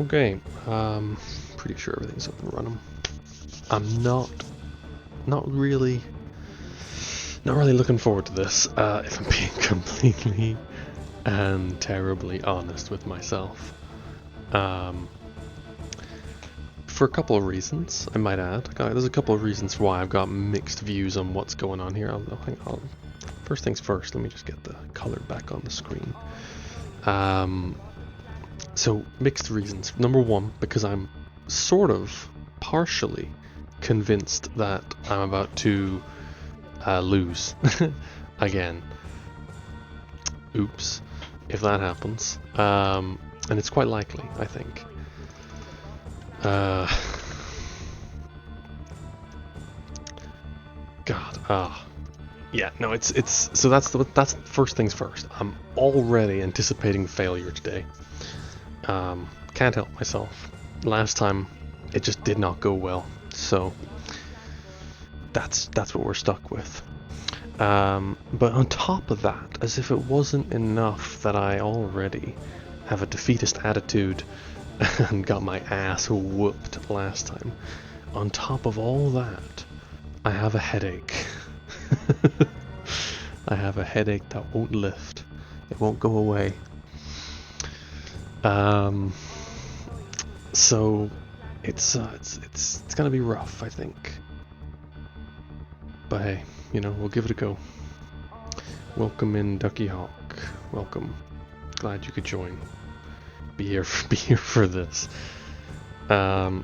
Okay, pretty sure everything's up and running. I'm not really looking forward to this, if I'm being completely and terribly honest with myself. For a couple of reasons, I might add. There's a couple of reasons why I've got mixed views on what's going on here. First things first, let me just get the color back on the screen. So, mixed reasons. Number one, because I'm sort of partially convinced that I'm about to lose again. Oops, if that happens. And it's quite likely, I think. God, yeah, no, it's so that's first things first. I'm already anticipating failure today. Can't help myself. Last time, it just did not go well, so that's what we're stuck with. But on top of that, as if it wasn't enough that I already have a defeatist attitude and got my ass whooped last time, on top of all that, I have a headache. I have a headache that won't lift. It won't go away. So it's gonna be rough, I think. But hey, we'll give it a go. Welcome in, Ducky Hawk. Welcome. Glad you could join. Be here for this. Yeah.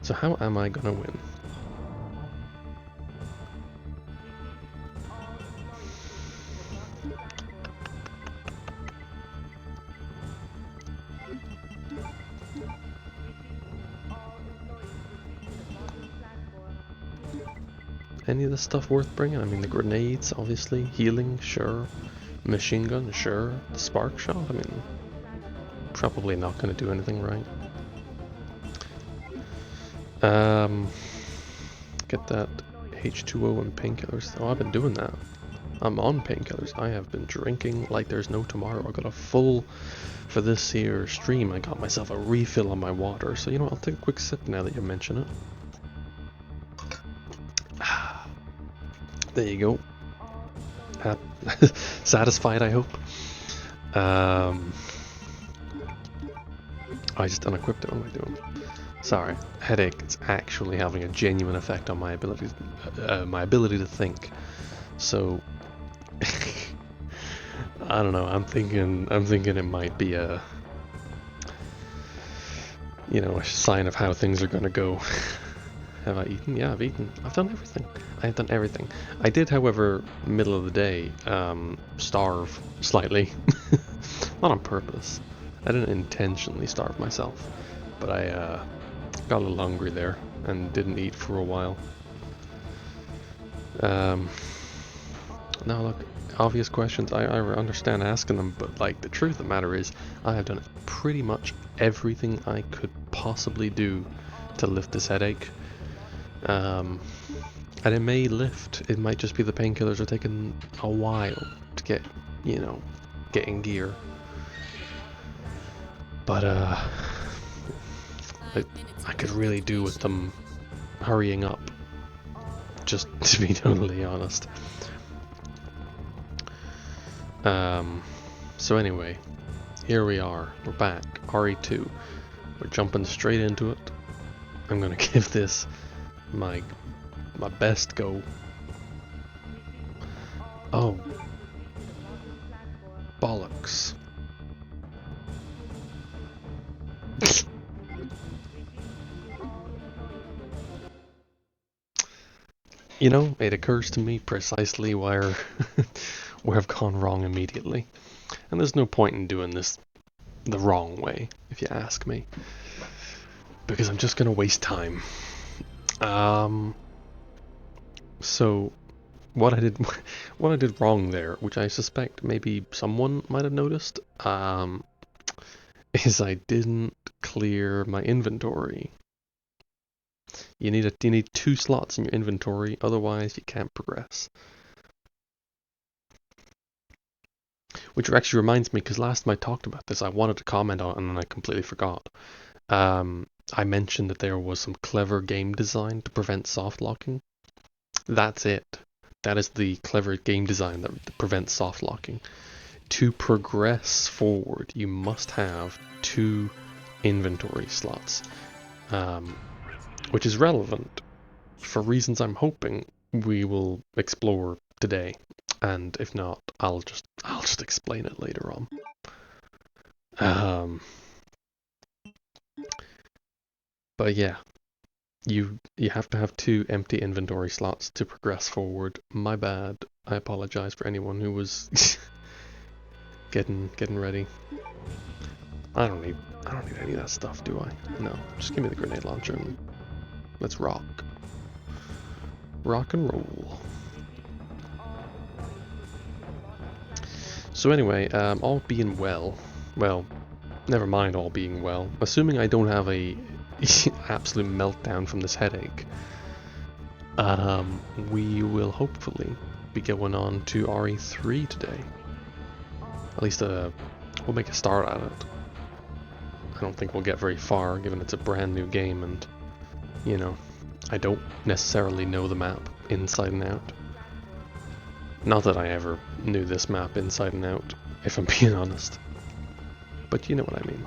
So how am I gonna win? Any of this stuff worth bringing? I mean, the grenades, obviously. Healing, sure. Machine gun, sure. The spark shot, I mean, probably not going to do anything right. Get that H2O and painkillers. Oh, I've been doing that. I'm on painkillers. I have been drinking like there's no tomorrow. I got a full, for this here stream, I got myself a refill on my water. So, I'll take a quick sip now that you mention it. There you go. Satisfied, I hope. I just unequipped it. What am I doing? Sorry, headache. It's actually having a genuine effect on my ability to think. So I don't know. I'm thinking it might be a a sign of how things are gonna go. Have I eaten? Yeah, I've eaten. I've done everything. I've done everything. I did, however, middle of the day, starve slightly. Not on purpose. I didn't intentionally starve myself, but I got a little hungry there and didn't eat for a while. Now look, obvious questions, I understand asking them, but like the truth of the matter is I have done pretty much everything I could possibly do to lift this headache. And it may lift, it might just be the painkillers are taking a while to get, get in gear. But I could really do with them hurrying up, just to be totally honest. So anyway, here we are, we're back, RE2, we're jumping straight into it. I'm gonna give this my best go. Oh, bollocks. It occurs to me precisely where I've gone wrong immediately. And there's no point in doing this the wrong way, if you ask me. Because I'm just gonna waste time. So what I did wrong there, which I suspect maybe someone might have noticed, is I didn't clear my inventory. You need 2 slots in your inventory, otherwise you can't progress. Which actually reminds me, because last time I talked about this, I wanted to comment on it and then I completely forgot. I mentioned that there was some clever game design to prevent soft locking. That's it. That is the clever game design that prevents soft locking. To progress forward, you must have 2 inventory slots, which is relevant for reasons I'm hoping we will explore today. And if not, I'll just explain it later on. But yeah, you have to have 2 empty inventory slots to progress forward. My bad. I apologize for anyone who was getting ready. I don't need any of that stuff, do I? No, just give me the grenade launcher and let's rock. Rock and roll. So anyway, all being well, never mind all being well, assuming I don't have a absolute meltdown from this headache, we will hopefully be going on to RE3 today. At least we'll make a start at it. I don't think we'll get very far, given it's a brand new game and, you know, I don't necessarily know the map inside and out. Not that I ever knew this map inside and out, if I'm being honest. But you know what I mean.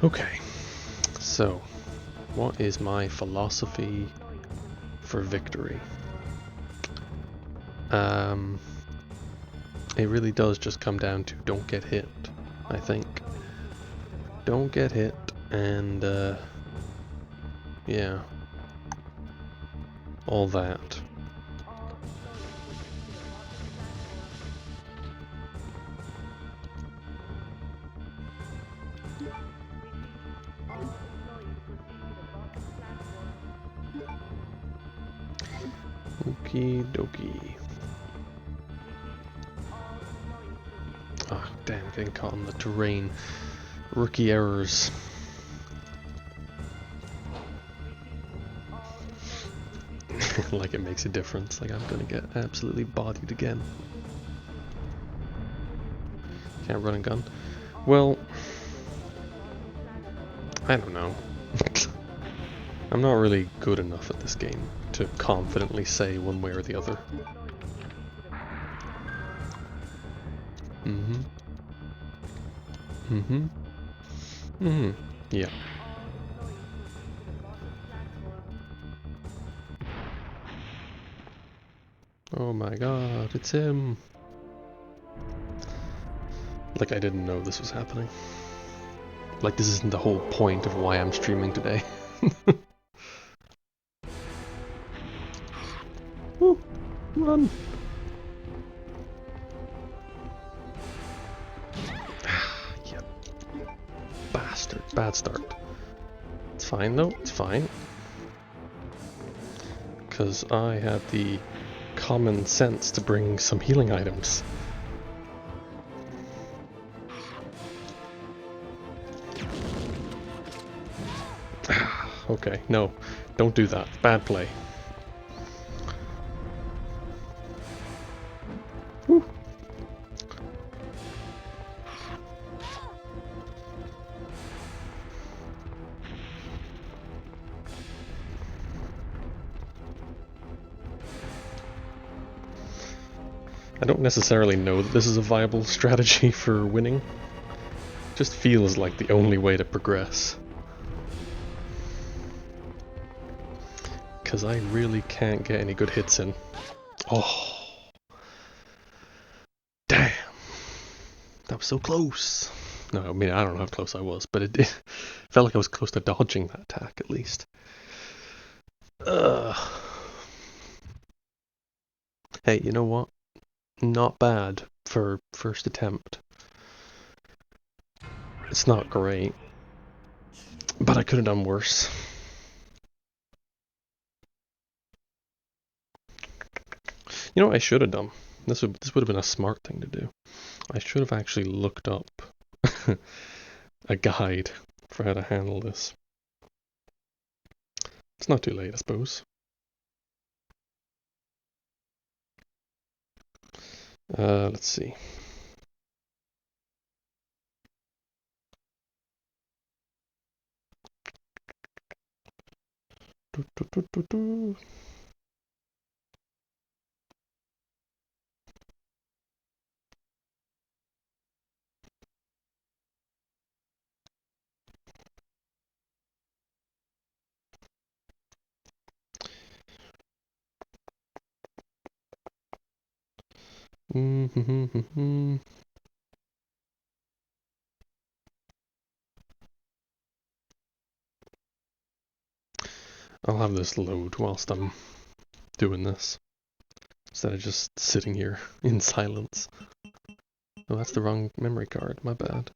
Okay, so what is my philosophy for victory? It really does just come down to don't get hit, I think. Don't get hit, and yeah, all that. Okie dokie. Ah, damn, getting caught in the terrain. Rookie errors. Like it makes a difference. Like I'm gonna get absolutely bodied again. Can't run and gun. Well, I don't know. I'm not really good enough at this game to confidently say one way or the other. Yeah. Oh my god, it's him. Like I didn't know this was happening. Like this isn't the whole point of why I'm streaming today. Woo, run. Yep. Bastard. Bad start. It's fine though, it's fine. Because I had the common sense to bring some healing items. Okay, no, don't do that. Bad play. Woo. I don't necessarily know that this is a viable strategy for winning. It just feels like the only way to progress. Because I really can't get any good hits in. Oh. Damn. That was so close. No, I mean, I don't know how close I was, but it felt like I was close to dodging that attack, at least. Hey, you know what? Not bad for first attempt. It's not great, but I could have done worse. You know what I should have done? This would have been a smart thing to do. I should have actually looked up a guide for how to handle this. It's not too late, I suppose. Let's see. I'll have this load whilst I'm doing this, instead of just sitting here in silence. Oh, that's the wrong memory card, my bad.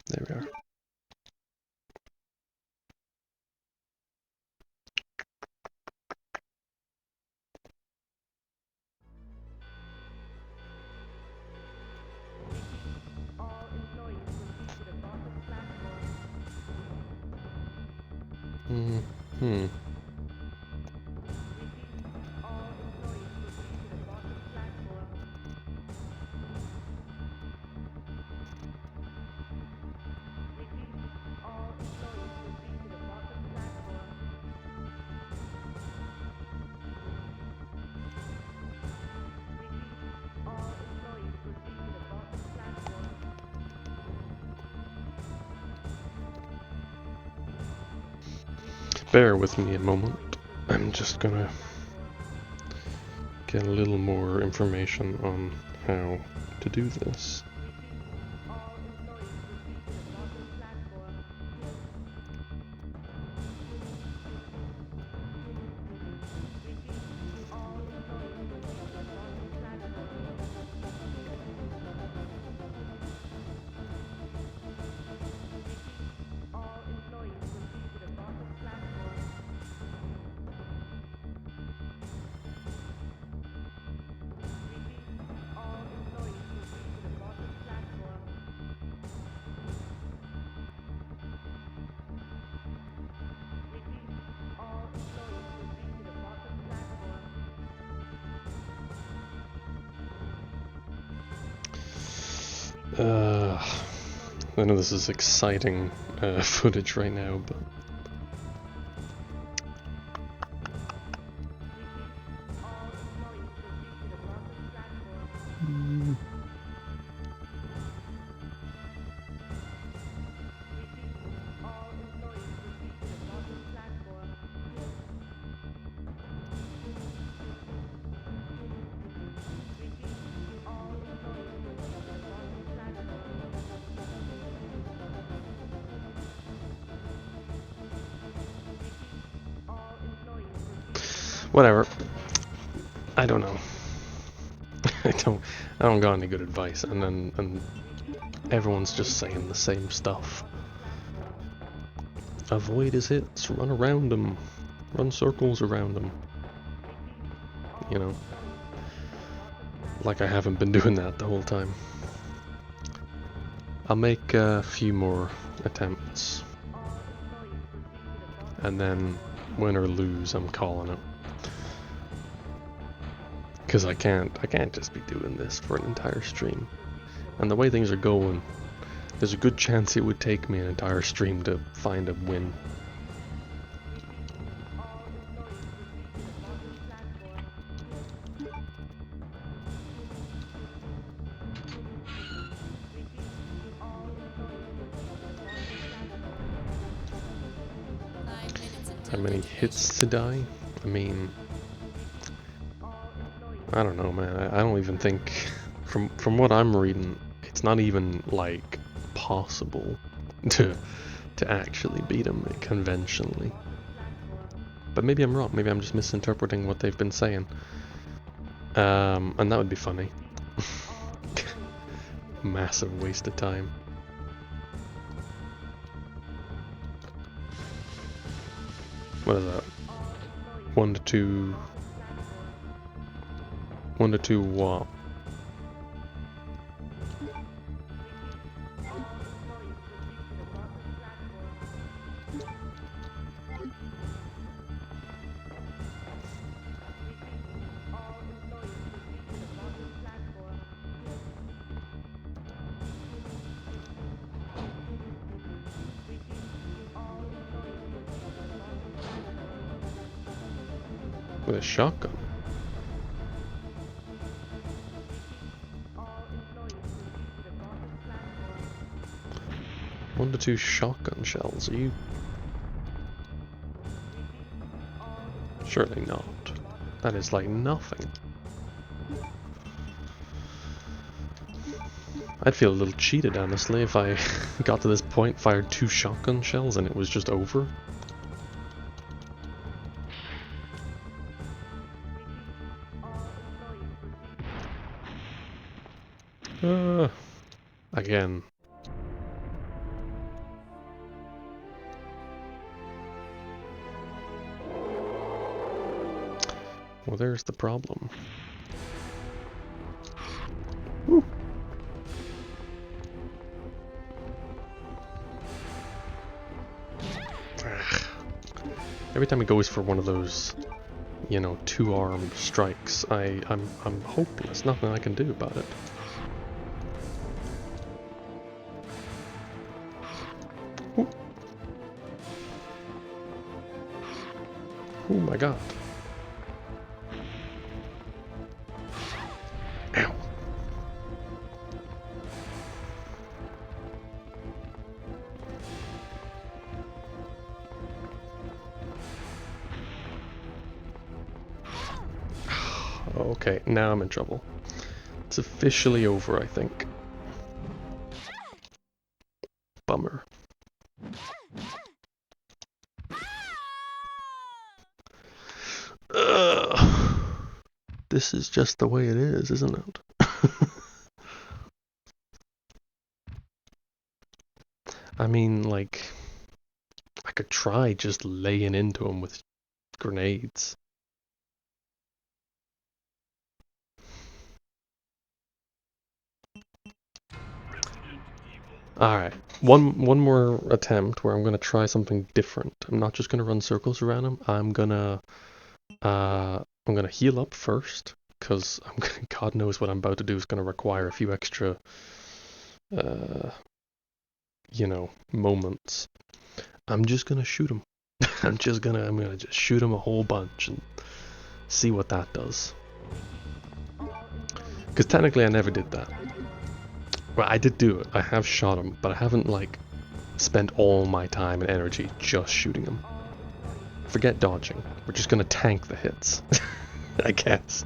There we are. Bear with me a moment. I'm just gonna get a little more information on how to do this. I know this is exciting footage right now, but whatever. I don't know. I don't got any good advice, and everyone's just saying the same stuff. Avoid his hits, run around him, run circles around him. You know, like I haven't been doing that the whole time. I'll make a few more attempts, and then win or lose, I'm calling it. Because I can't just be doing this for an entire stream. And the way things are going, there's a good chance it would take me an entire stream to find a win. How many hits to die? I mean, I don't know, man. I don't even think, from what I'm reading, it's not even like possible to actually beat him conventionally. But maybe I'm wrong. Maybe I'm just misinterpreting what they've been saying. And that would be funny. Massive waste of time. What is that? 1 to 2. 1 to 2 what? With a shotgun? One to two shotgun shells, are you? Surely not. That is like nothing. I'd feel a little cheated, honestly, if I got to this point, fired 2 shotgun shells, and it was just over. Again. Well, there's the problem. Woo. Every time he goes for one of those, you know, 2-armed strikes, I'm hopeless. Nothing I can do about it. Ooh. Oh my god. Ow. Okay, now I'm in trouble. It's officially over, I think. Bummer. This is just the way it is, isn't it? I mean, like, I could try just laying into him with grenades. Alright, one more attempt where I'm gonna try something different. I'm not just gonna run circles around him. I'm gonna heal up first, because God knows what I'm about to do is gonna require a few extra, you know, moments. I'm just gonna shoot him. I'm gonna just shoot him a whole bunch and see what that does. Because technically I never did that. Well, I did do it. I have shot him, but I haven't, like, spent all my time and energy just shooting him. Forget dodging. We're just gonna tank the hits, I guess.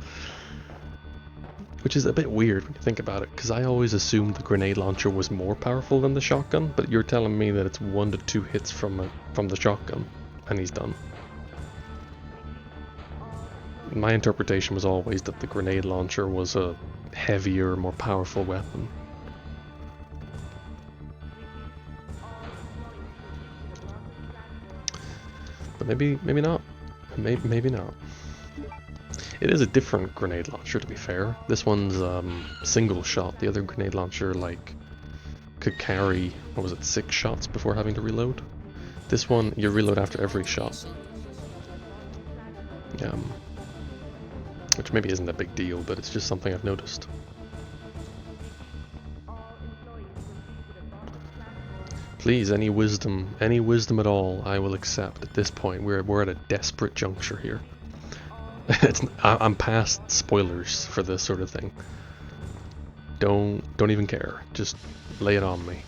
Which is a bit weird when you think about it, because I always assumed the grenade launcher was more powerful than the shotgun, but you're telling me that it's 1 to 2 hits from the shotgun, and he's done. My interpretation was always that the grenade launcher was a heavier, more powerful weapon. But maybe not. Maybe not. It is a different grenade launcher, to be fair. This one's single shot. The other grenade launcher, like, could carry, what was it, 6 shots before having to reload? This one, you reload after every shot. Which maybe isn't a big deal, but it's just something I've noticed. Please, any wisdom at all, I will accept at this point. We're at a desperate juncture here. I'm past spoilers for this sort of thing. Don't even care. Just lay it on me.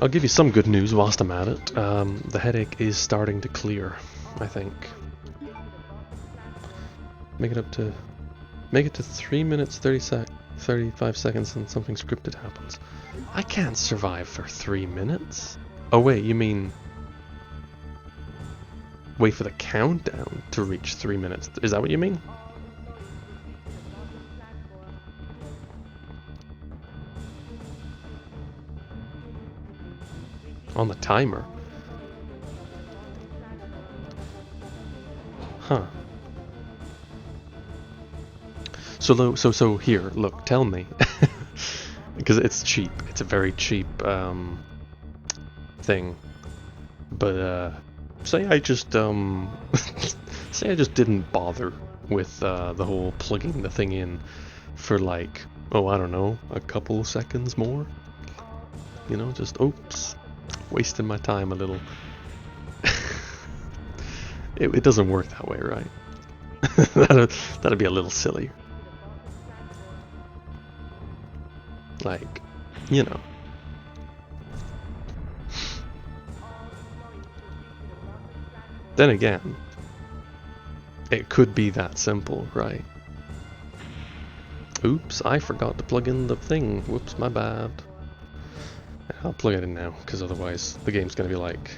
I'll give you some good news whilst I'm at it. The headache is starting to clear, I think. Make it to 3 minutes 35 seconds and something scripted happens. I can't survive for 3 minutes. Oh wait, you mean wait for the countdown to reach 3 minutes? Is that what you mean? On the timer? So here, look, tell me. Because it's cheap. It's a very cheap thing. But say I just say I just didn't bother with the whole plugging the thing in for like, oh, I don't know, a couple seconds more. You know, just oops, wasting my time a little. It doesn't work that way, right? that'd be a little silly. Like, you know. Then again, it could be that simple, right? Oops, I forgot to plug in the thing. Whoops, my bad. I'll plug it in now, because otherwise the game's going to be like...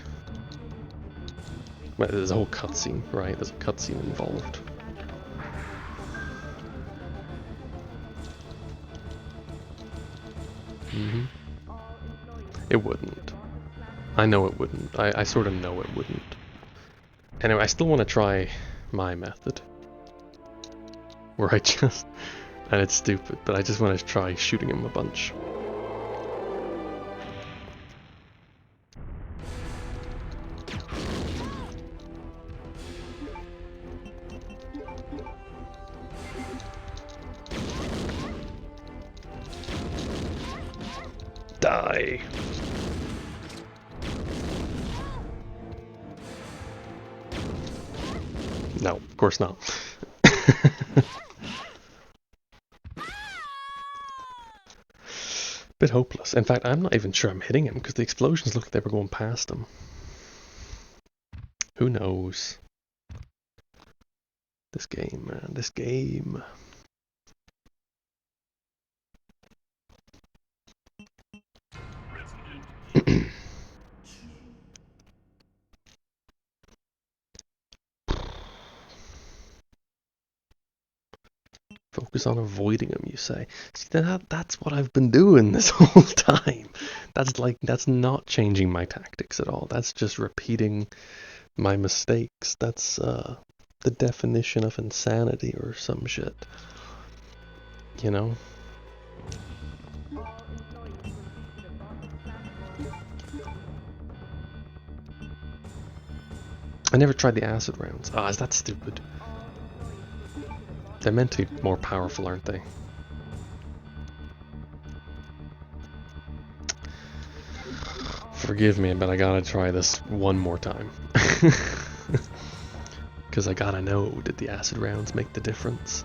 Well, there's a whole cutscene, right? There's a cutscene involved. It wouldn't. I know it wouldn't. I sort of know it wouldn't. Anyway, I still want to try my method. Where I just... And it's stupid, but I just want to try shooting him a bunch. Die! No, of course not. Bit hopeless. In fact, I'm not even sure I'm hitting him because the explosions looked like they were going past him. Who knows? This game, man. This game. Focus on avoiding them, you say. See, that's what I've been doing this whole time. That's not changing my tactics at all. That's just repeating my mistakes. That's the definition of insanity or some shit. You know? I never tried the acid rounds. Ah, is that stupid? They're meant to be more powerful, aren't they? Forgive me, but I gotta try this one more time. Because I gotta know, did the acid rounds make the difference?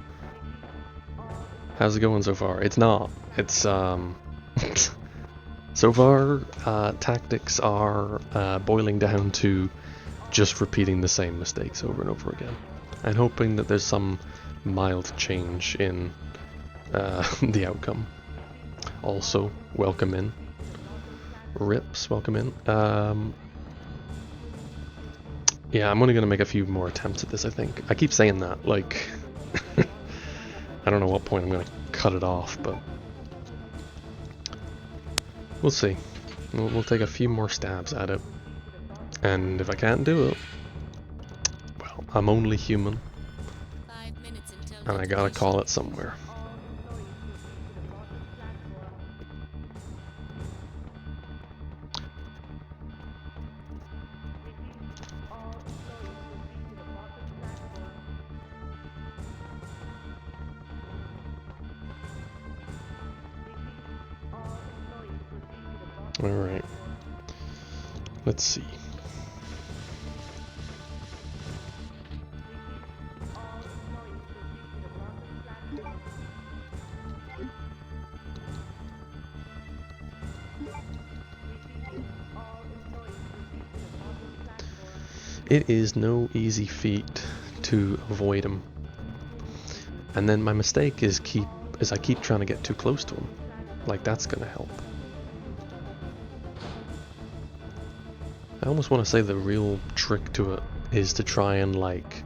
How's it going so far? It's not. It's, so far, tactics are boiling down to just repeating the same mistakes over and over again. And hoping that there's some mild change in the outcome. Also, welcome in. Rips, welcome in. Yeah, I'm only gonna make a few more attempts at this, I think. I keep saying that, like... I don't know what point I'm gonna cut it off, but... We'll see. We'll take a few more stabs at it. And if I can't do it... Well, I'm only human. And I gotta call it somewhere. Alright. Let's see. It is no easy feat to avoid him. And then my mistake is I keep trying to get too close to him. Like, that's gonna help. I almost want to say the real trick to it is to try and, like,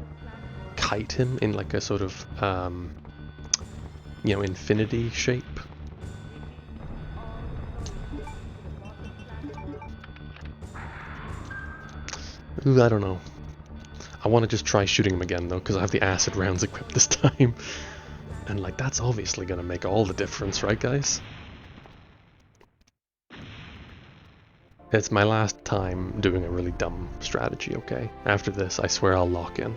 kite him in, like, a sort of, you know, infinity shape. Ooh, I don't know. I want to just try shooting him again, though, because I have the acid rounds equipped this time. And like, that's obviously gonna make all the difference, right guys? It's my last time doing a really dumb strategy, okay? After this, I swear I'll lock in.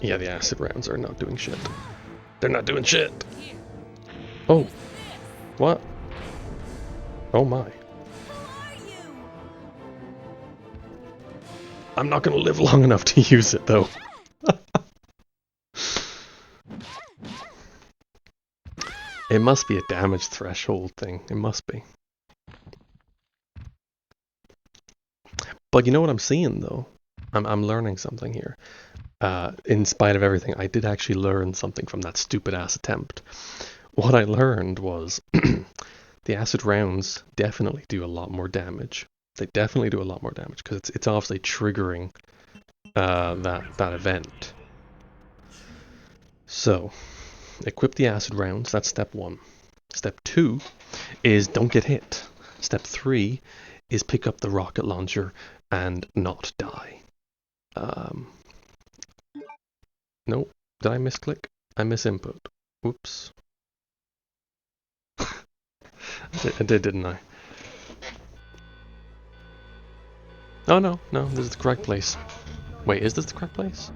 Yeah, the acid rounds are not doing shit. They're not doing shit! Oh! What? Oh my. I'm not gonna live long enough to use it though. It must be a damage threshold thing. It must be. But you know what I'm seeing though? I'm learning something here. In spite of everything, I did actually learn something from that stupid ass attempt. What I learned was the acid rounds definitely do a lot more damage. They definitely do a lot more damage because it's obviously triggering that event. So, equip the acid rounds. That's step 1. Step 2 is don't get hit. Step 3 is pick up the rocket launcher and not die. Nope. Did I misclick? I misinput. Whoops. I did, didn't I? Oh no, this is the correct place. Wait, is this the correct place?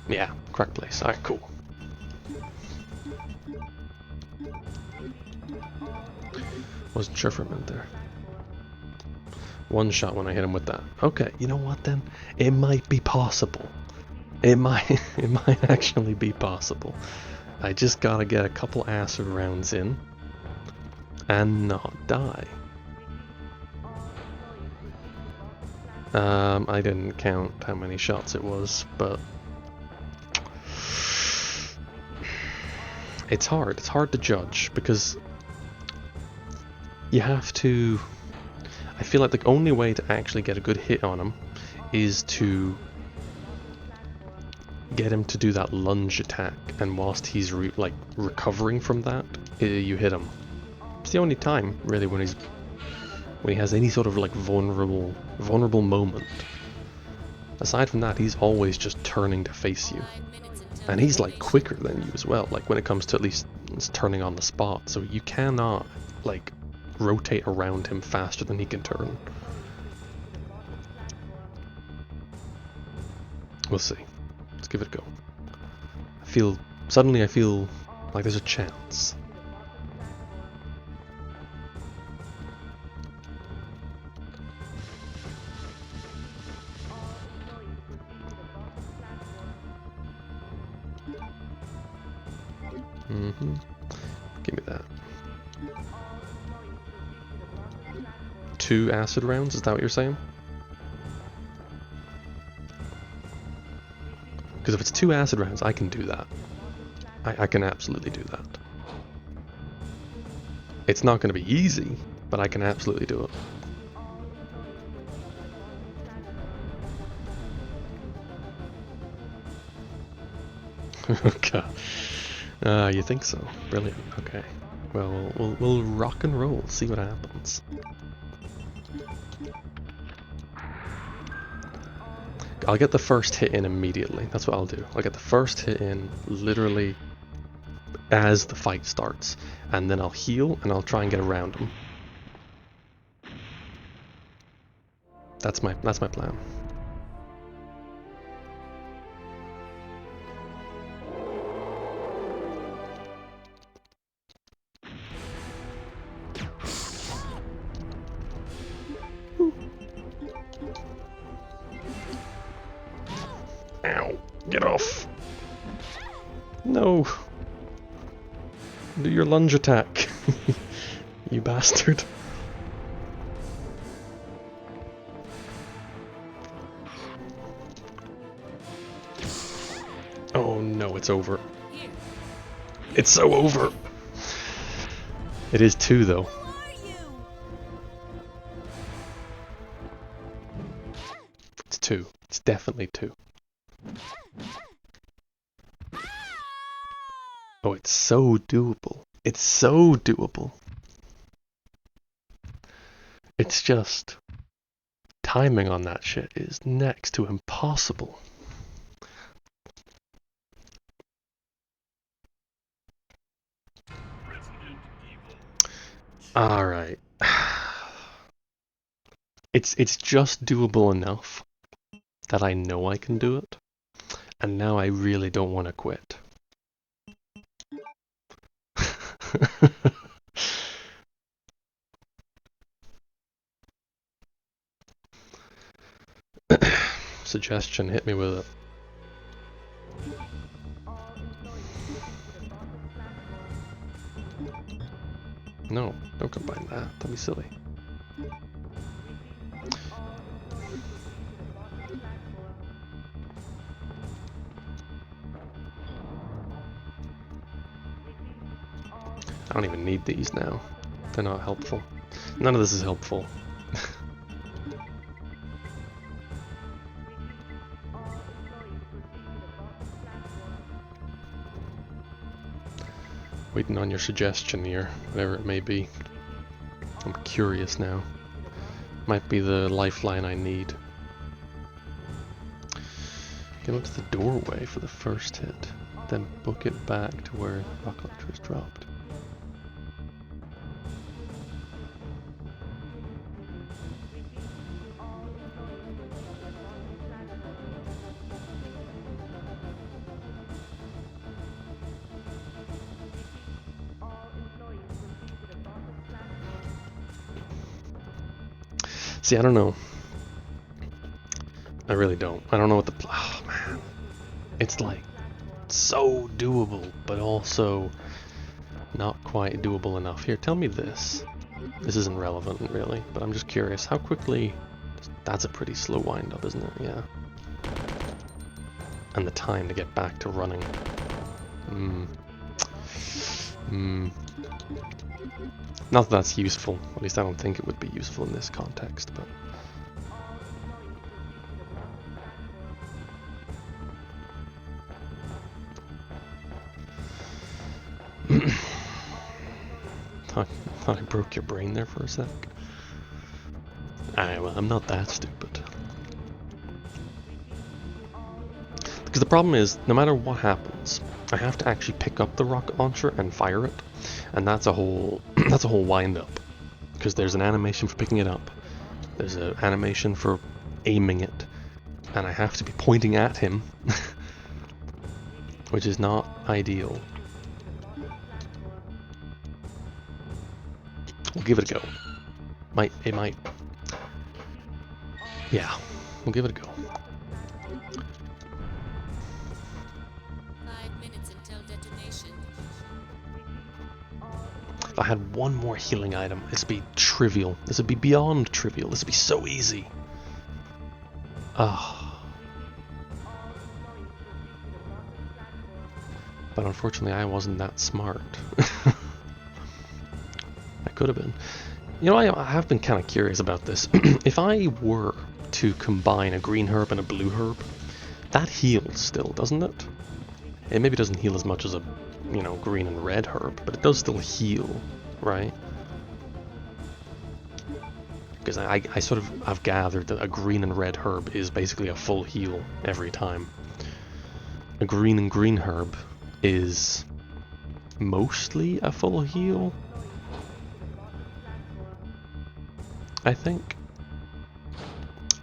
Yeah, correct place. Alright, cool. Wasn't sure for a minute there. One shot when I hit him with that. Okay, you know what then? It might be possible. It might actually be possible. I just gotta get a couple acid rounds in and not die. I didn't count how many shots it was, but it's hard. It's hard to judge because you have to. I feel like the only way to actually get a good hit on him is to get him to do that lunge attack, and whilst he's recovering from that, you hit him. It's the only time really when he has any sort of like vulnerable moment. Aside from that, he's always just turning to face you, and he's like quicker than you as well. Like when it comes to at least turning on the spot, so you cannot like rotate around him faster than he can turn. We'll see. Let's give it a go. Suddenly I feel like there's a chance. Give me that. 2 acid rounds, is that what you're saying? Because if it's 2 acid rounds, I can do that. I can absolutely do that. It's not going to be easy, but I can absolutely do it. Okay. You think so? Brilliant. Okay. Well, we'll rock and roll. See what happens. I'll get the first hit in immediately. That's what I'll do. I'll get the first hit in literally as the fight starts, and then I'll heal and I'll try and get around him. That's my plan. Ow! Get off! No! Do your lunge attack, you bastard. Oh no, it's over. It's so over! It is 2 though. It's 2. It's definitely 2. Oh, it's so doable. It's so doable. It's just timing on that shit is next to impossible. Alright. It's just doable enough that I know I can do it, and now I really don't want to quit. Suggestion, hit me with it. No, don't combine that. That'd be silly. I don't even need these now. They're not helpful. None of this is helpful. Waiting on your suggestion here, whatever it may be. I'm curious now. Might be the lifeline I need. Get up to the doorway for the first hit, then book it back to where rock launcher is dropped. See, I don't know. I really don't. I don't know what the... Oh, man. It's like so doable, but also not quite doable enough. Here, tell me this. This isn't relevant, really, but I'm just curious. How quickly... That's a pretty slow wind-up, isn't it? Yeah. And the time to get back to running. Not that that's useful. At least I don't think it would be useful in this context, but... thought I broke your brain there for a sec. Well, I'm not that stupid. Because the problem is, no matter what happens, I have to actually pick up the rocket launcher and fire it, and that's a whole wind-up. Because there's an animation for picking it up, there's an animation for aiming it, and I have to be pointing at him, which is not ideal. We'll give it a go. It might. Yeah, we'll give it a go. 5 minutes until detonation. If I had one more healing item, this would be trivial. This would be beyond trivial. This would be so easy. Ah. But unfortunately, I wasn't that smart. I could have been. You know, I have been kind of curious about this. If I were to combine a green herb and a blue herb, that heals still, doesn't it? It maybe doesn't heal as much as a, you know, green and red herb, but it does still heal, right? Because I sort of, I've gathered that a green and red herb is basically a full heal every time. A green and green herb is mostly a full heal, I think.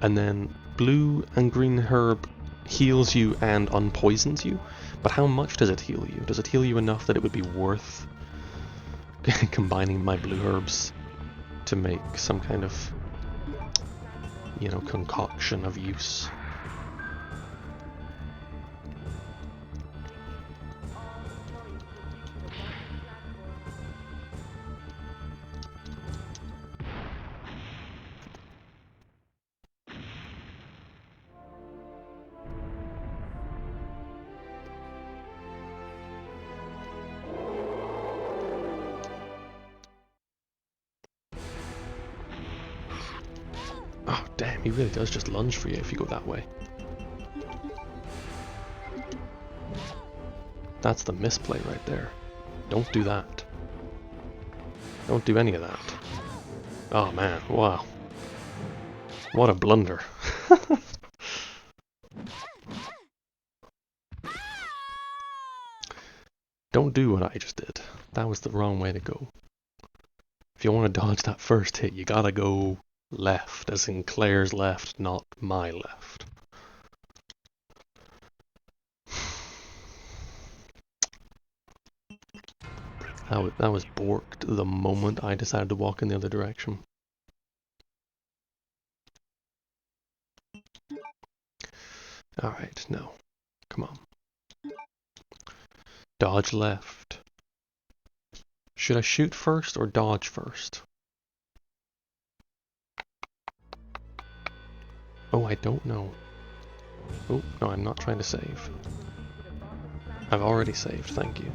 And then blue and green herb heals you and unpoisons you, but how much does it heal you? Does it heal you enough that it would be worth combining my blue herbs to make some kind of, you know, concoction of use? Oh, damn, he really does just lunge for you if you go that way. That's the misplay right there. Don't do that. Don't do any of that. Oh man, wow. What a blunder. Don't do what I just did. That was the wrong way to go. If you want to dodge that first hit, you gotta go left, as in Claire's left, not my left. That was borked the moment I decided to walk in the other direction. Alright, no. Come on. Dodge left. Should I shoot first or dodge first? Oh, I don't know. Oh, no, I'm not trying to save. I've already saved, thank you.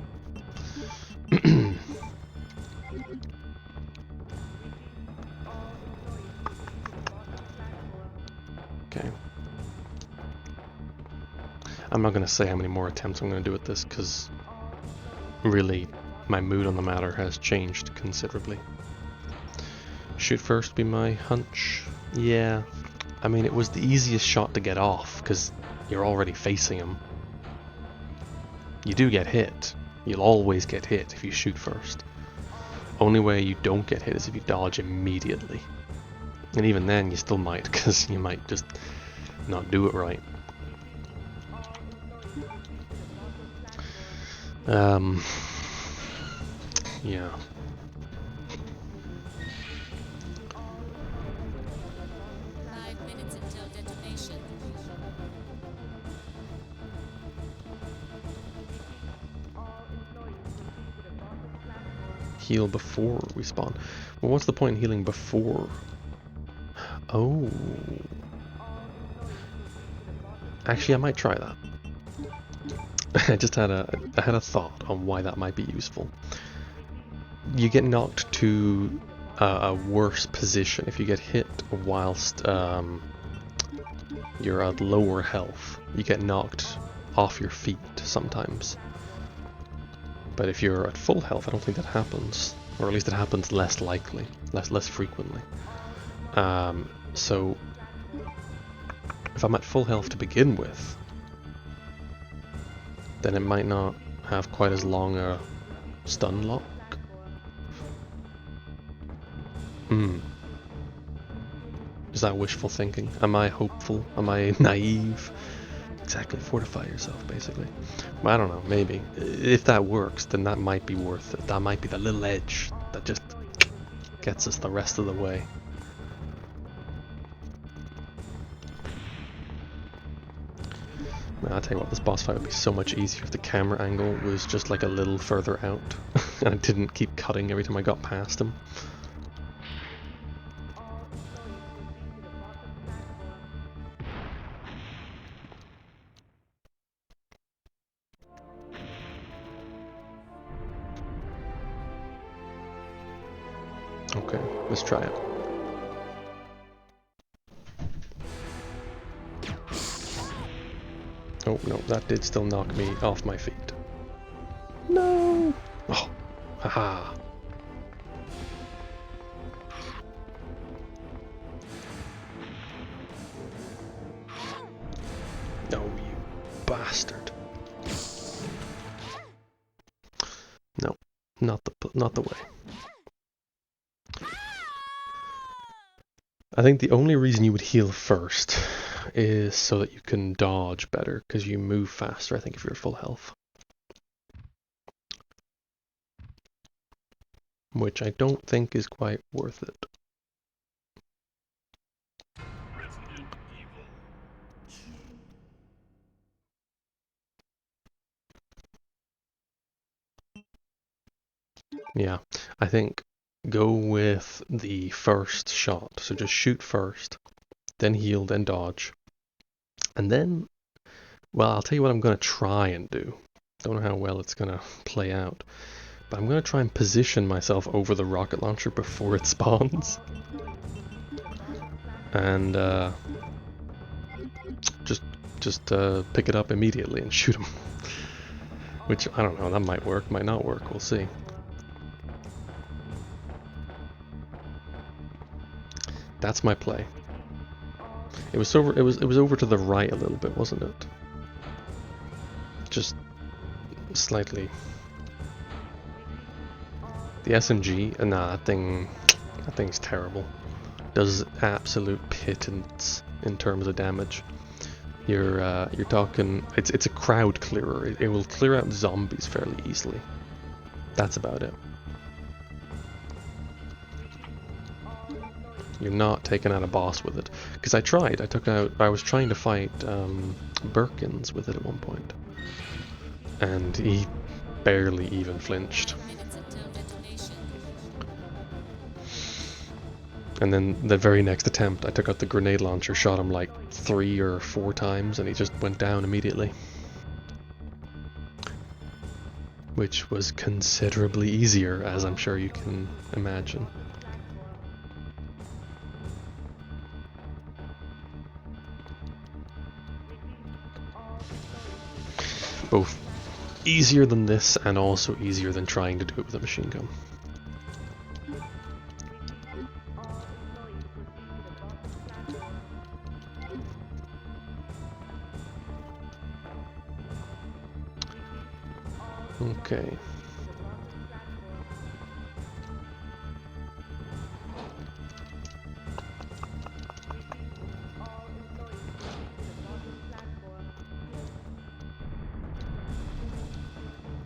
Okay. I'm not going to say how many more attempts I'm going to do at this, because really, my mood on the matter has changed considerably. Shoot first be my hunch. Yeah. I mean, it was the easiest shot to get off, because you're already facing him. You do get hit. You'll always get hit if you shoot first. Only way you don't get hit is if you dodge immediately. And even then, you still might, because you might just not do it right. Yeah. Heal before we spawn. Well, what's the point in healing before? Oh. Actually, I might try that. I just had a thought on why that might be useful. You get knocked to a worse position if you get hit whilst you're at lower health. You get knocked off your feet sometimes. But if you're at full health, I don't think that happens, or at least it happens less likely, less frequently. So if I'm at full health to begin with, then it might not have quite as long a stun lock. Is that wishful thinking? Am I hopeful? Am I naive? Exactly, fortify yourself, basically. I don't know, maybe. If that works, then that might be worth it. That might be the little edge that just gets us the rest of the way. Man, I'll tell you what, this boss fight would be so much easier if the camera angle was just like a little further out and I didn't keep cutting every time I got past him. Okay, let's try it. Oh no, that did still knock me off my feet. No! Oh, haha. No, you bastard. No, not the way. I think the only reason you would heal first is so that you can dodge better, because you move faster, I think, if you're at full health. Which I don't think is quite worth it. Resident Evil 2. Yeah, I think go with the first shot. So just shoot first, then heal, then dodge. And then, well, I'll tell you what I'm going to try and do. Don't know how well it's going to play out. But I'm going to try and position myself over the rocket launcher before it spawns. And just pick it up immediately and shoot him. Which, I don't know, that might work, might not work, we'll see. That's my play. It was over to the right a little bit, wasn't it? Just slightly. The SMG, nah, that thing's terrible. Does absolute pittance in terms of damage. You're talking, it's a crowd clearer. It will clear out zombies fairly easily. That's about it. You're not taking out a boss with it. Because I tried, I was trying to fight Birkins with it at one point. And he barely even flinched. 5 minutes until detonation. And then the very next attempt, I took out the grenade launcher, shot him like 3 or 4 times, and he just went down immediately. Which was considerably easier, as I'm sure you can imagine. Both easier than this and also easier than trying to do it with a machine gun. Okay.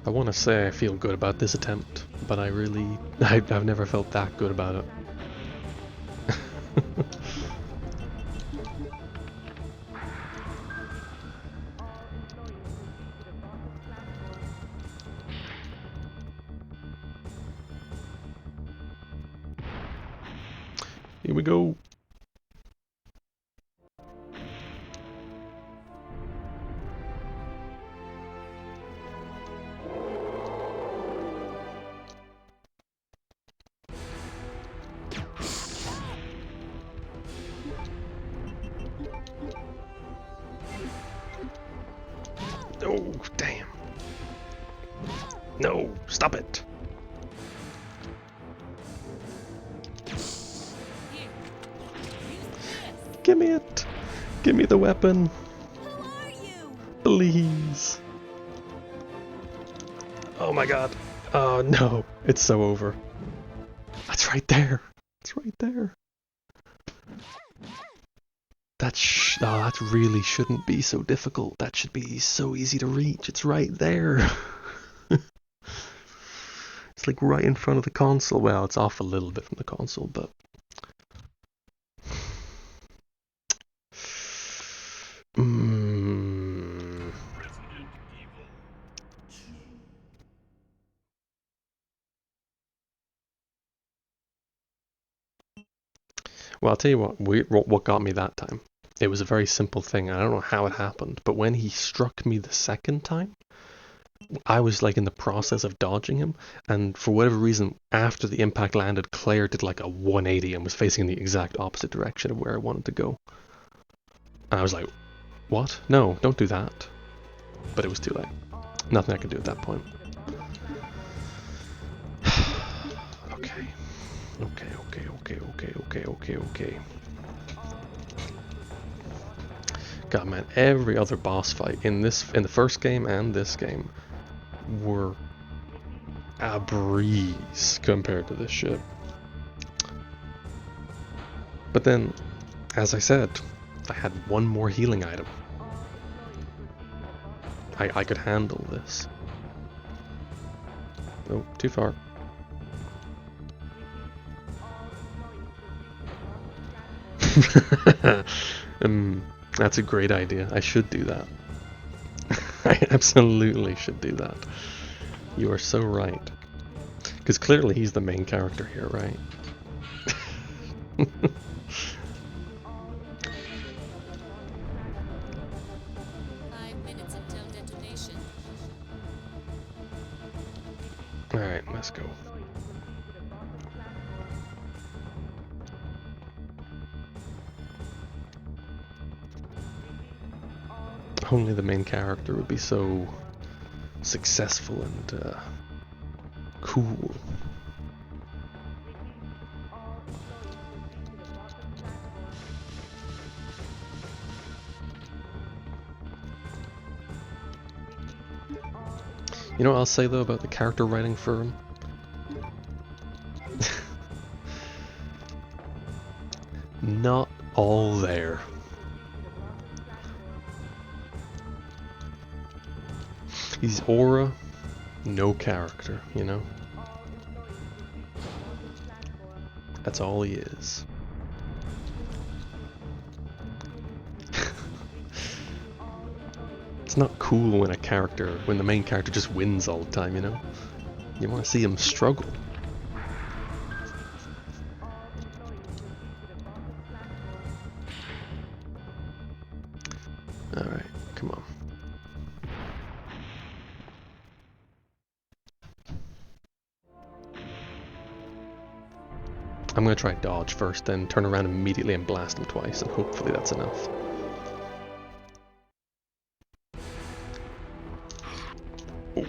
I want to say I feel good about this attempt, but I've never felt that good about it. Here we go. Oh, damn. No, stop it. Give me it. Give me the weapon. Who are you? Please. Oh my god. Oh no, it's so over. That's right there. It's right there. That really shouldn't be so difficult. That should be so easy to reach. It's right there. It's like right in front of the console. Well, it's off a little bit from the console, but... Well, I'll tell you what got me that time. It was a very simple thing. I don't know how it happened, but when he struck me the second time, I was like in the process of dodging him, and for whatever reason, after the impact landed, Claire did like a 180 and was facing in the exact opposite direction of where I wanted to go. And I was like, what? No, don't do that. But it was too late. Nothing I could do at that point. Okay. God, man, every other boss fight in the first game and this game were a breeze compared to this shit. But then, as I said, I had one more healing item. I could handle this. Oh, too far. That's a great idea. I should do that. I absolutely should do that. You are so right. Because clearly he's the main character here, right? 5 minutes until detonation. Alright, let's go. Only the main character would be so successful and cool. You know what I'll say though about the character writing for him? Not all there. He's aura, no character, you know? That's all he is. It's not cool when the main character just wins all the time, you know? You want to see him struggle. Alright, come on. I'm gonna try dodge first, then turn around immediately and blast him twice, and hopefully that's enough. Oh.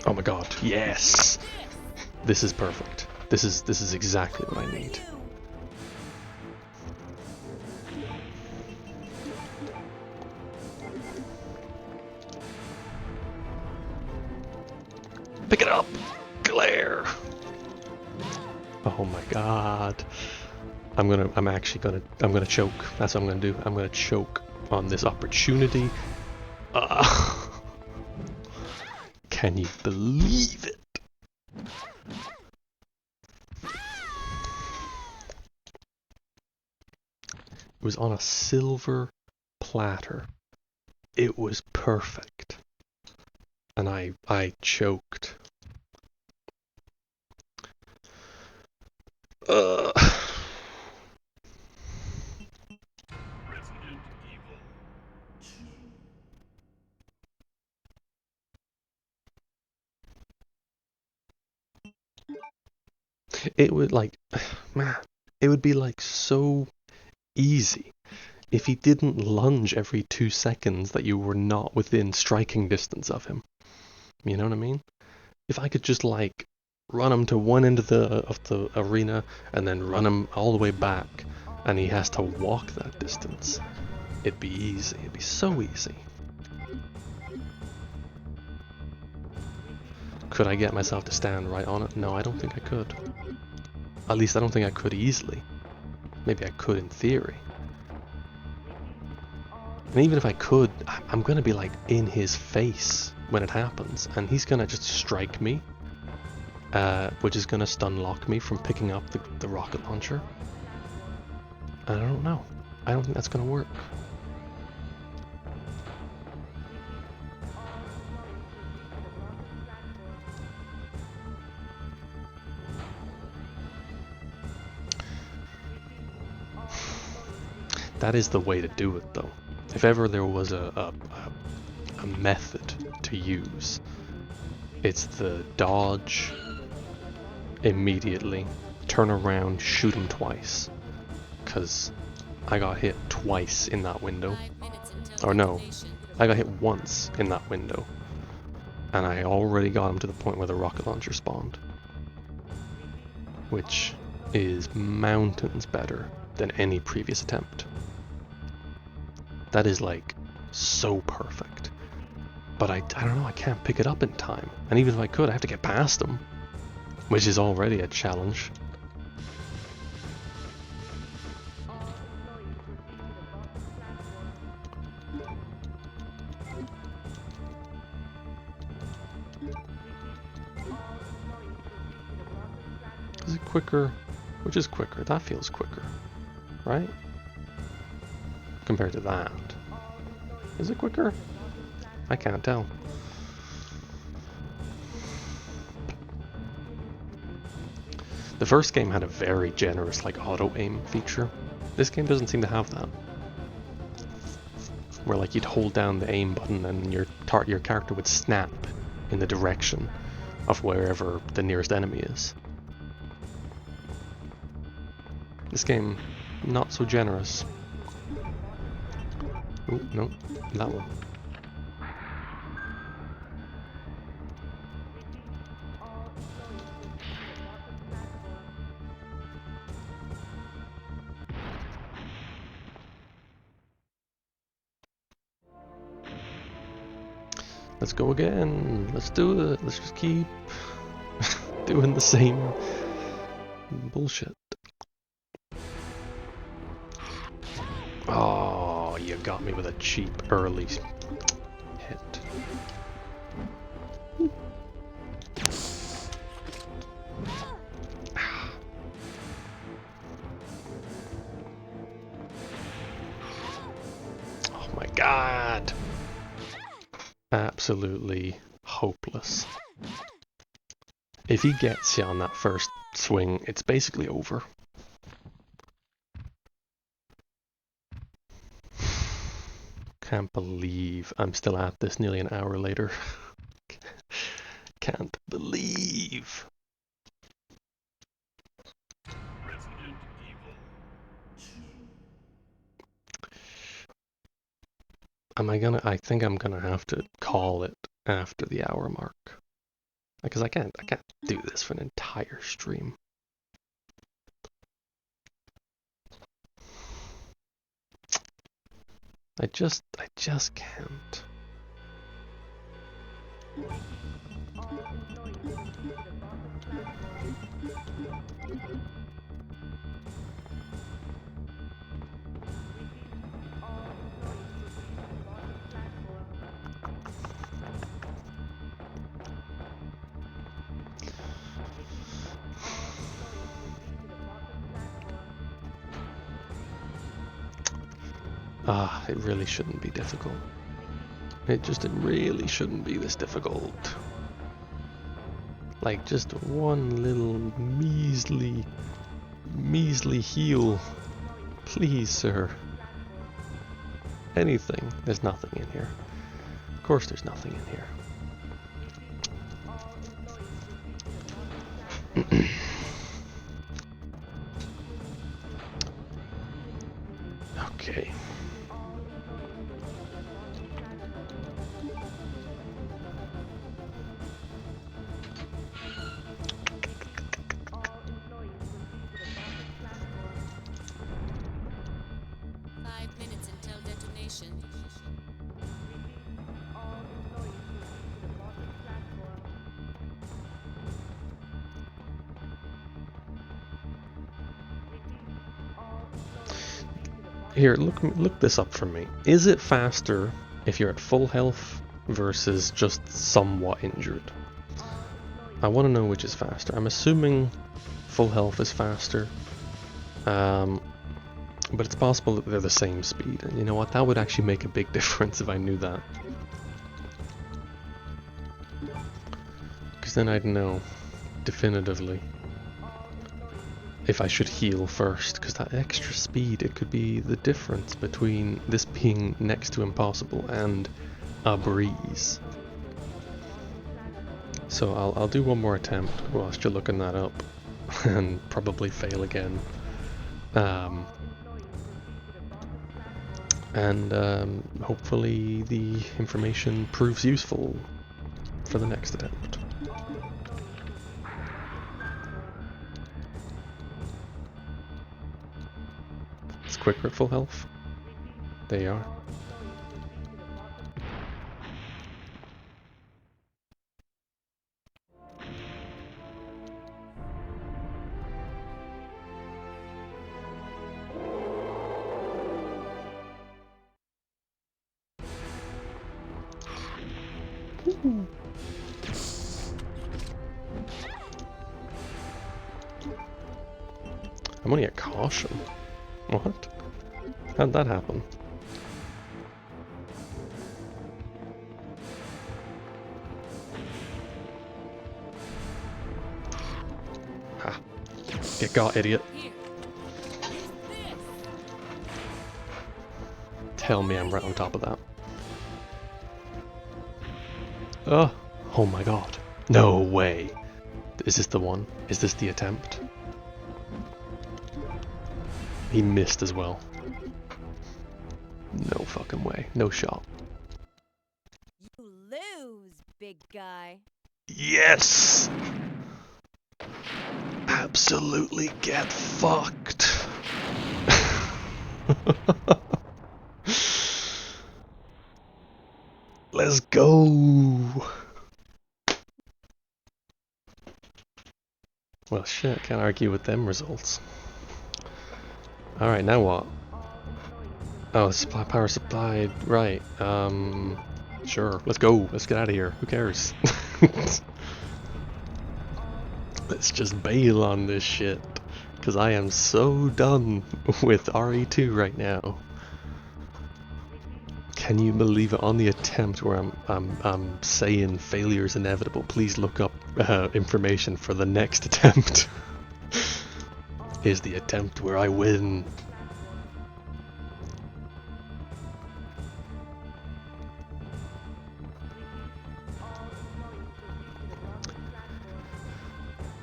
Oh my god, yes! This is perfect. This is exactly what I need. Pick it up! Glare! Oh my god. I'm gonna choke. That's what I'm gonna do. I'm gonna choke on this opportunity. Can you believe it? It was on a silver platter. It was perfect. And I choked. Resident Evil 2. It would man, it would be like so easy if he didn't lunge every 2 seconds that you were not within striking distance of him. You know what I mean? If I could just like run him to one end of the arena and then run him all the way back, and he has to walk that distance, it'd be easy. It'd be so easy. Could I get myself to stand right on it? No, I don't think I could. At least I don't think I could easily. Maybe I could in theory. And even if I could, I'm gonna be like in his face when it happens, and he's gonna just strike me, which is gonna stun lock me from picking up the rocket launcher. I don't know. I don't think that's gonna work. That is the way to do it, though. If ever there was a method to use, it's the dodge immediately, turn around, shoot him twice. Because I got hit twice in that window. Or no, I got hit once in that window. And I already got him to the point where the rocket launcher spawned. Which is mountains better than any previous attempt. That is like so perfect. But I don't know, I can't pick it up in time. And even if I could, I have to get past him. Which is already a challenge. Is it quicker? Which is quicker? That feels quicker, right? Compared to that. Is it quicker? I can't tell. The first game had a very generous like auto aim feature. This game doesn't seem to have that. Where like you'd hold down the aim button and your character would snap in the direction of wherever the nearest enemy is. This game, not so generous. Oh, no, that one. Let's go again. Let's do it. Let's just keep doing the same bullshit. Oh, you got me with a cheap early hit. Oh my god. Absolutely hopeless. If he gets you on that first swing, it's basically over. Can't believe I'm still at this nearly an hour later. Can't believe. Resident Evil. I think I'm gonna have to call it after the hour mark. Because I can't do this for an entire stream. I just can't. It really shouldn't be difficult. It really shouldn't be this difficult. Like, just one little measly heal. Please, sir. Anything. There's nothing in here. Of course there's nothing in here. Okay. Here, look this up for me. Is it faster if you're at full health versus just somewhat injured? I want to know which is faster. I'm assuming full health is faster, but it's possible that they're the same speed. And you know what? That would actually make a big difference if I knew that. Because then I'd know definitively if I should heal first, because that extra speed, it could be the difference between this being next to impossible and a breeze. So I'll do one more attempt whilst you're looking that up, and probably fail again. Hopefully the information proves useful for the next attempt. It's quicker at full health. There you are. I'm only at caution. What? How'd that happen? Ha. Get got, idiot. Tell me I'm right on top of that. Oh my god. No way. Is this the one? Is this the attempt? He missed as well. No fucking way. way. No shot. You lose, big guy. Yes! Absolutely get fucked. Let's go. Well, shit, can't argue with them results. Alright, now what? Oh, supply power supplied. Right. Sure. Let's go. Let's get out of here. Who cares? Let's just bail on this shit. Because I am so done with RE2 right now. Can you believe it? On the attempt where I'm saying failure is inevitable, please look up information for the next attempt. Is the attempt where I win.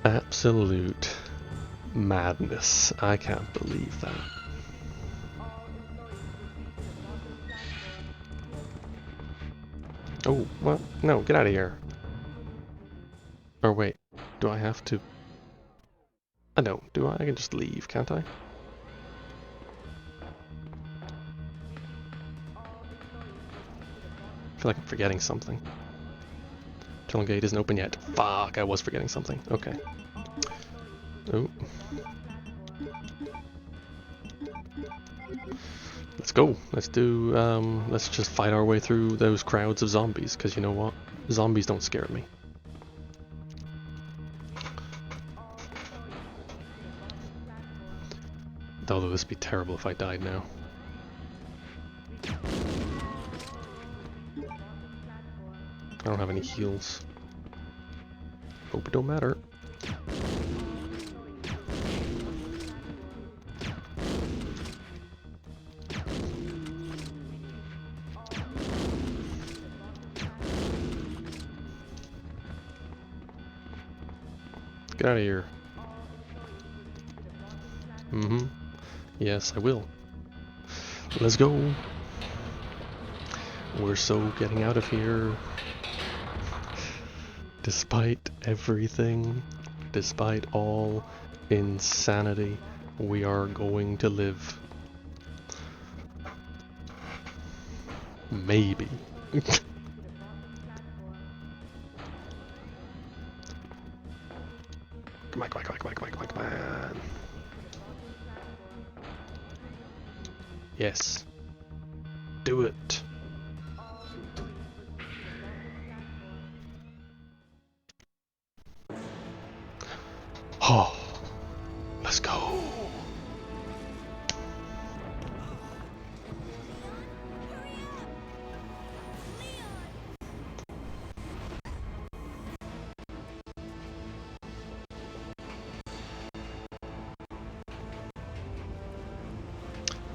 Absolute madness. I can't believe that. Oh, what? No, get out of here. Or wait, do I have to? I don't, do I? I can just leave, can't I? I feel like I'm forgetting something. Tunnel gate isn't open yet. Fuck, I was forgetting something. Okay. Oh. Let's go. Let's do, let's just fight our way through those crowds of zombies, because you know what? Zombies don't scare me. Although this would be terrible if I died now. I don't have any heals. Hope it don't matter. Get out of here. Mm-hmm. Yes, I will. Let's go. We're so getting out of here. Despite everything, despite all insanity, we are going to live. Maybe. Come on, come on, come on, come on, come on, come on, come on. Yes. Do it. Oh, let's go.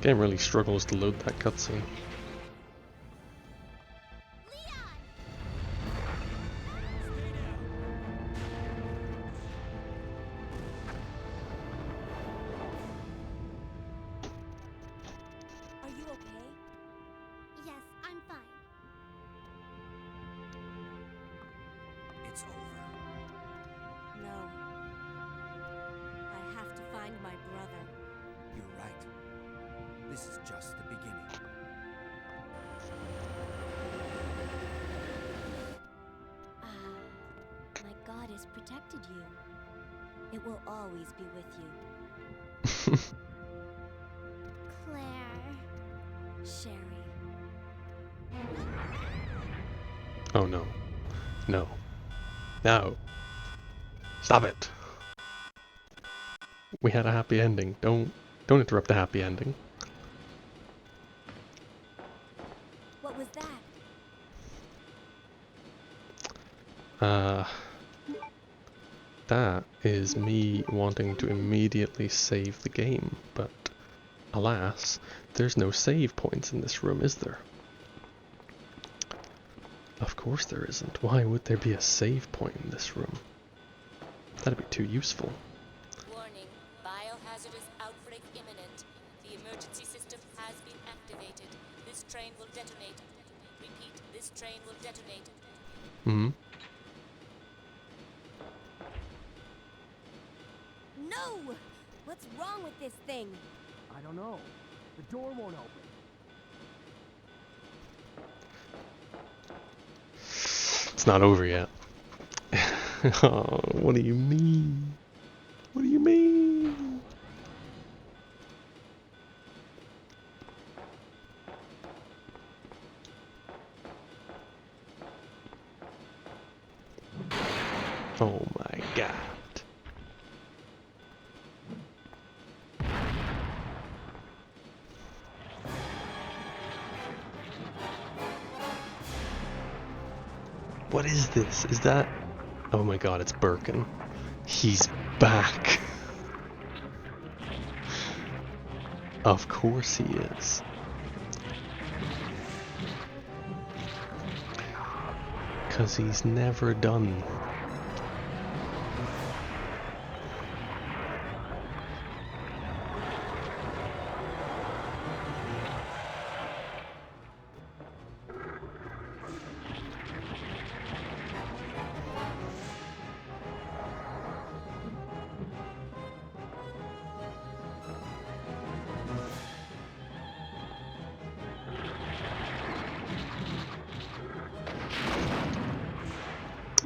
Game really struggles to load that cutscene. Are you okay? Yes, I'm fine. It's over. No. I have to find my brother. You're right. This is just the beginning. My God has protected you. It will always be with you. Claire. Sherry. Oh no. No. No. Stop it. We had a happy ending. Don't interrupt the happy ending. What was that? That is me wanting to immediately save the game, but alas, there's no save points in this room, is there? Of course there isn't. Why would there be a save point in this room? That'd be too useful. Warning, biohazardous outbreak imminent. The emergency system has been activated. This train will detonate detonated. Hmm. No! What's wrong with this thing? I don't know. The door won't open. It's not over yet. Oh, what do you mean? What do you mean? Oh my god. What is this? Is that... Oh my god, it's Birkin. He's back. Of course he is. Because he's never done.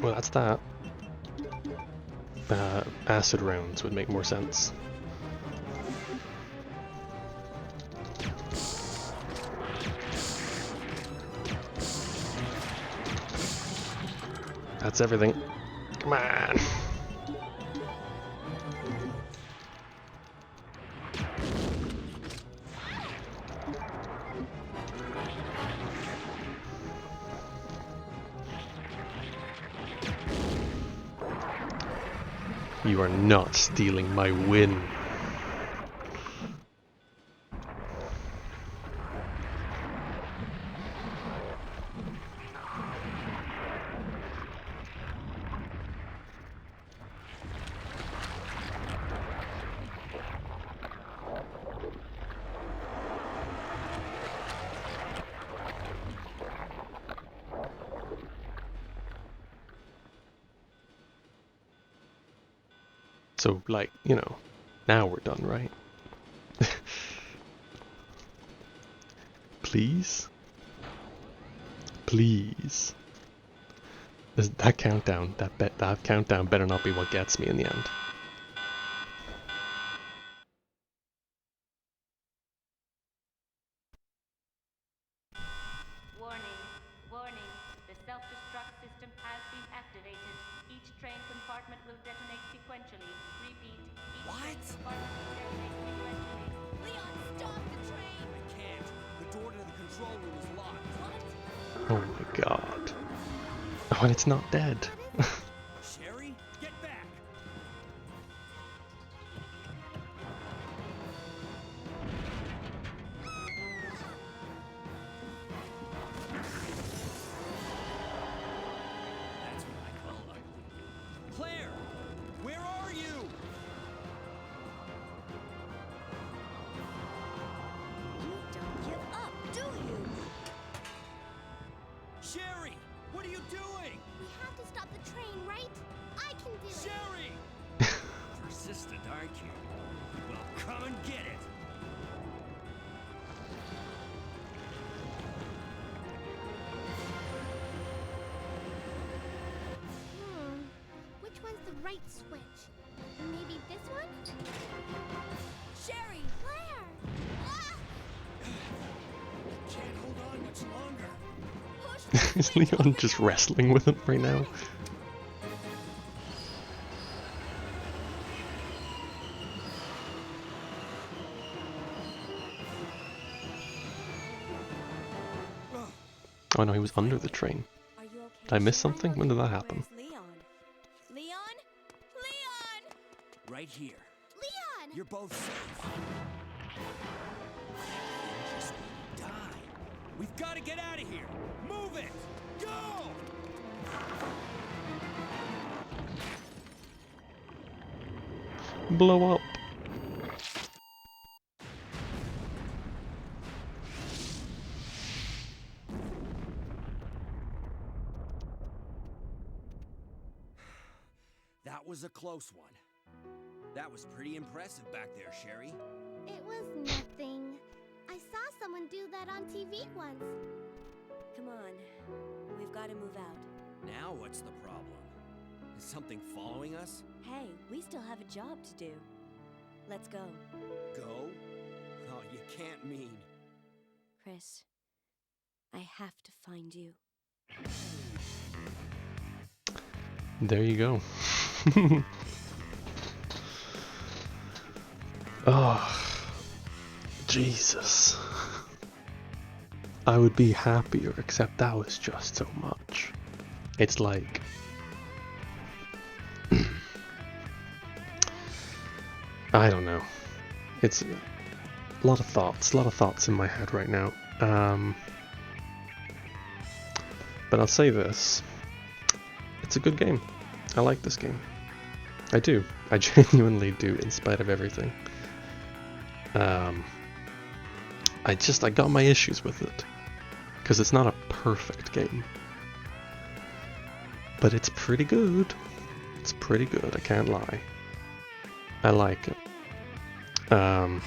Well, that's that. Acid rounds would make more sense. That's everything. Come on. You are not stealing my win. So, like, you know, now we're done, right? Please? Please? That countdown, that countdown better not be what gets me in the end. Warning, warning. The self-destruct system has been activated. Each train compartment will detonate sequentially. Repeat, each train compartment will detonate sequentially. Leon, stop the train! I can't. The door to the control room is locked. What? Oh my god. Oh, and it's not dead. Sherry, get back! That's what I call ugly. Claire! Where are you? You don't give up, do you? Sherry! What are you doing? We have to stop the train, right? I can do it. Sherry! Persistent, aren't you? Well, come and get it! Which one's the right switch? Maybe this one? Sherry! Claire! Ah! Can't hold on much longer. Push Is Leon just wrestling with him right now? Oh no, he was under the train. Are you okay? Did I miss something? When did that happen? Where's Leon? Leon? Leon! Right here. Leon! You're both safe. Just die. We've got to get out of here. Move it. Go! Blow up. That was a close one. That was pretty impressive back there, Sherry. It was nothing. I saw someone do that on TV once. Come on. We've got to move out. Now what's the problem? Is something following us? Hey, we still have a job to do. Let's go. Go? Oh, you can't mean. Chris, I have to find you. There you go. Oh, Jesus. I would be happier, except that was just so much. It's like... I don't know. It's a lot of thoughts in my head right now. But I'll say this. It's a good game. I like this game. I do. I genuinely do, in spite of everything. I got my issues with it. Because it's not a perfect game. But it's pretty good. It's pretty good, I can't lie. I like it. And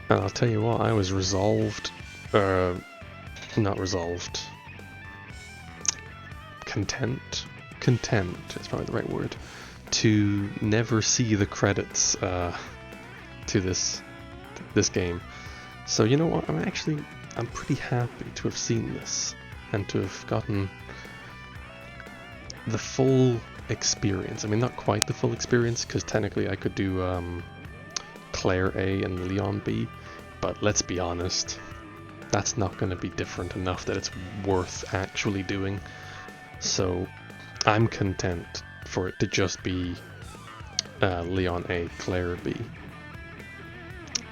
I'll tell you what, I was resolved, not resolved, content is probably the right word, to never see the credits to this game. So you know what, I'm pretty happy to have seen this and to have gotten the full experience. I mean, not quite the full experience, because technically I could do Claire A and Leon B, but let's be honest, that's not going to be different enough that it's worth actually doing. So I'm content for it to just be Leon A, Claire B.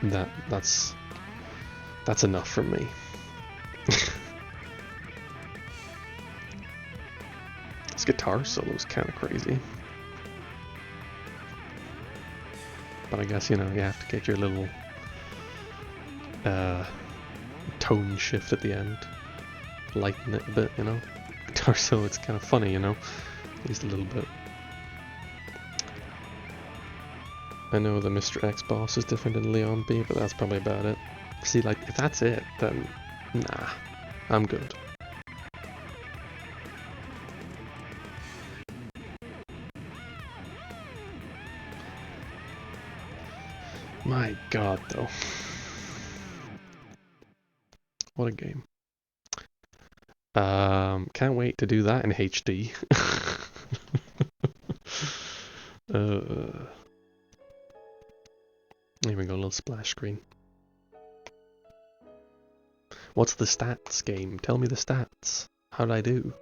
That's enough for me. This guitar solo is kind of crazy. But I guess, you know, you have to get your little tone shift at the end. Lighten it a bit, you know. Guitar solo, it's kind of funny, you know. At least a little bit. I know the Mr. X boss is different than Leon B, but that's probably about it. See, like, if that's it, then nah, I'm good. My god, though. What a game. Can't wait to do that in HD. Here we go, a little splash screen. What's the stats game? Tell me the stats. How'd I do?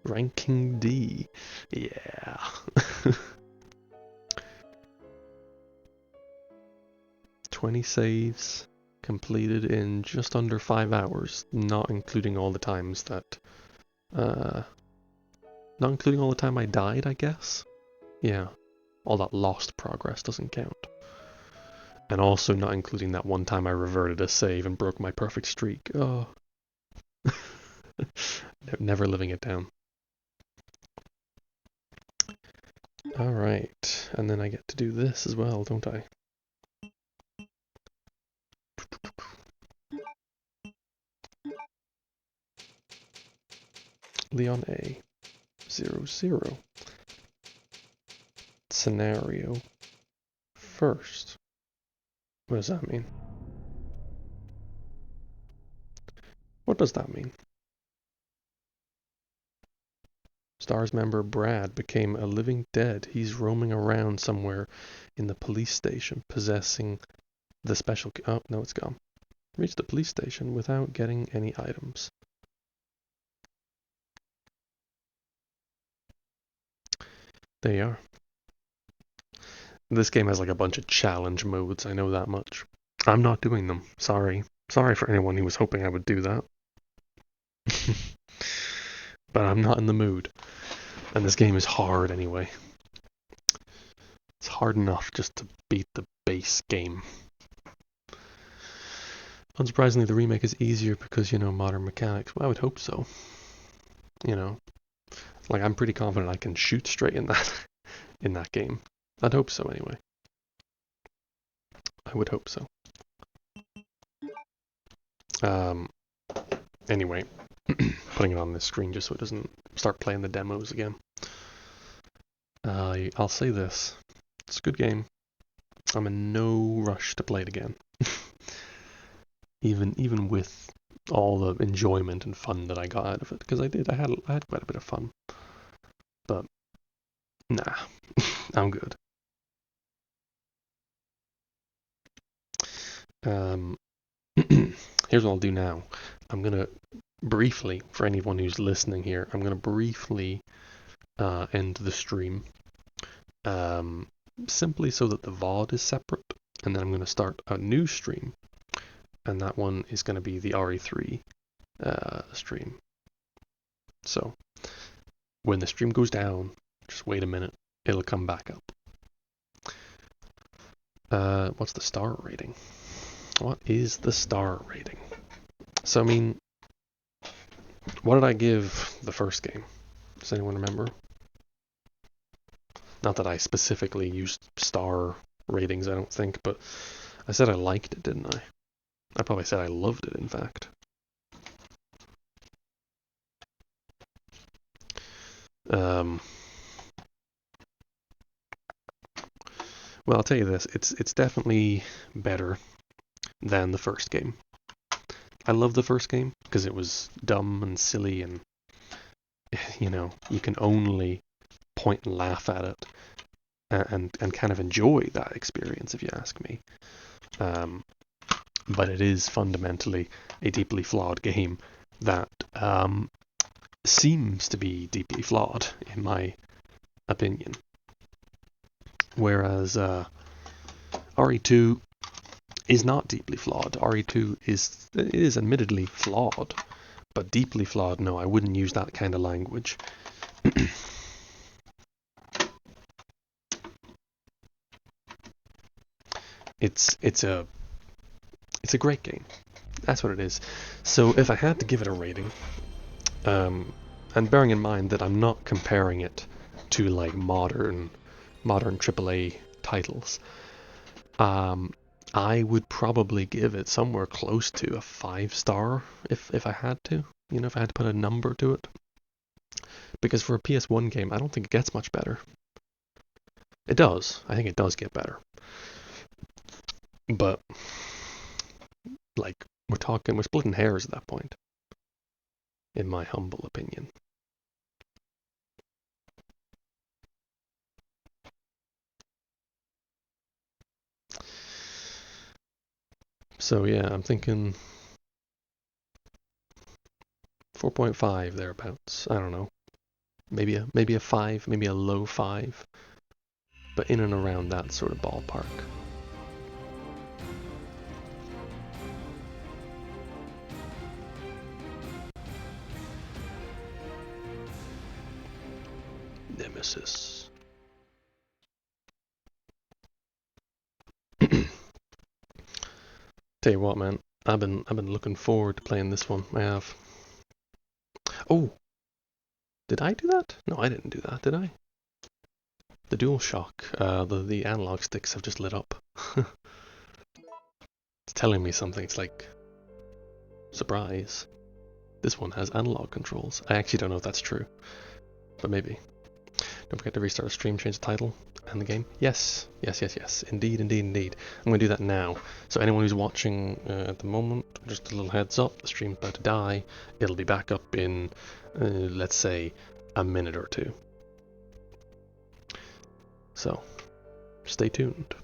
Ranking D. Yeah. 20 saves completed in just under 5 hours, not including all the times that not including all the time I died, I guess. Yeah. All that lost progress doesn't count. And also not including that one time I reverted a save and broke my perfect streak. Oh. Never living it down. Alright, and then I get to do this as well, don't I? Leon A. 00. Scenario. First. What does that mean? What does that mean? STARS member Brad became a living dead. He's roaming around somewhere in the police station, possessing the special... Oh, no, it's gone. Reached the police station without getting any items. There you are. This game has like a bunch of challenge modes, I know that much. I'm not doing them, sorry. Sorry for anyone who was hoping I would do that. But I'm not in the mood. And this game is hard anyway. It's hard enough just to beat the base game. Unsurprisingly, the remake is easier because, you know, modern mechanics. Well, I would hope so. You know, Like, I'm pretty confident I can shoot straight in that in that game. I'd hope so anyway. I would hope so. Anyway, putting it on this screen just so it doesn't start playing the demos again. I'll say this. It's a good game. I'm in no rush to play it again. even with all the enjoyment and fun that I got out of it, because I had quite a bit of fun. But nah, I'm good. Here's what I'll do now. I'm gonna briefly, for anyone who's listening here, I'm gonna briefly end the stream, simply so that the VOD is separate, and then I'm gonna start a new stream, and that one is gonna be the RE3 stream. So when the stream goes down, just wait a minute, it'll come back up. What's the star rating? What is the star rating? So, I mean, what did I give the first game? Does anyone remember? Not that I specifically used star ratings, I don't think, but I said I liked it, didn't I? I probably said I loved it, in fact. Well, I'll tell you this, it's definitely better than the first game. I love the first game because it was dumb and silly, and you know, you can only point and laugh at it and kind of enjoy that experience, if you ask me. But it is fundamentally a deeply flawed game that seems to be deeply flawed, in my opinion. Whereas RE2 is not deeply flawed. RE2 is admittedly flawed, but deeply flawed, no, I wouldn't use that kind of language. It's a great game. That's what it is. So if I had to give it a rating, and bearing in mind that I'm not comparing it to like modern AAA titles, I would probably give it somewhere close to a 5-star if I had to. You know, if I had to put a number to it. Because for a PS1 game, I don't think it gets much better. It does. I think it does get better. But, like, we're splitting hairs at that point. In my humble opinion. So yeah, I'm thinking 4.5 thereabouts. I don't know. Maybe a 5, maybe a low 5. But in and around that sort of ballpark. Nemesis. Tell you what, man, I've been looking forward to playing this one. I have. Oh, did I do that? No, I didn't do that, did I? The DualShock, the analog sticks have just lit up. It's telling me something. It's like, surprise. This one has analog controls. I actually don't know if that's true, but maybe. Don't forget to restart the stream, change the title and the game. Yes. Indeed. I'm going to do that now. So anyone who's watching at the moment, just a little heads up, the stream's about to die. It'll be back up in, let's say, a minute or two. So, stay tuned.